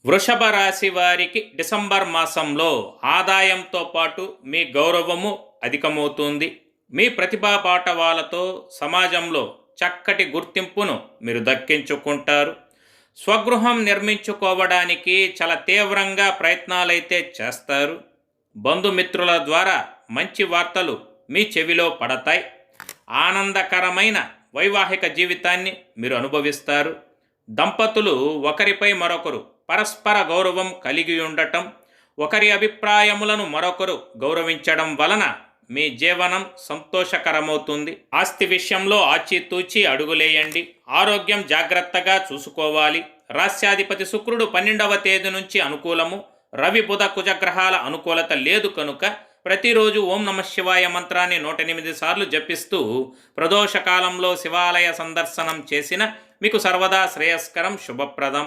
వృషభ రాశి వారికి డిసెంబర్ మాసంలో ఆదాయంతో పాటు మీ గౌరవము అధికమవుతుంది. మీ ప్రతిభా పాటవాలతో సమాజంలో చక్కటి గుర్తింపును మీరు దక్కించుకుంటారు. స్వగృహం నిర్మించుకోవడానికి చాలా తీవ్రంగా ప్రయత్నాలైతే చేస్తారు. బంధుమిత్రుల ద్వారా మంచి వార్తలు మీ చెవిలో పడతాయి. ఆనందకరమైన వైవాహిక జీవితాన్ని మీరు అనుభవిస్తారు. దంపతులు ఒకరిపై మరొకరు పరస్పర గౌరవం కలిగి ఉండటం, ఒకరి అభిప్రాయములను మరొకరు గౌరవించడం వలన మీ జీవనం సంతోషకరమవుతుంది. ఆస్తి విషయంలో ఆచితూచి అడుగులేయండి. ఆరోగ్యం జాగ్రత్తగా చూసుకోవాలి. రాస్యాధిపతి శుక్రుడు 12వ తేదీ నుంచి అనుకూలము. రవి బుధ కుజగ్రహాల అనుకూలత లేదు కనుక ప్రతిరోజు ఓం నమః శివాయ మంత్రాన్ని 108 సార్లు జపిస్తూ ప్రదోషకాలంలో శివాలయ సందర్శనం చేసిన మీకు సర్వదా శ్రేయస్కరం, శుభప్రదం.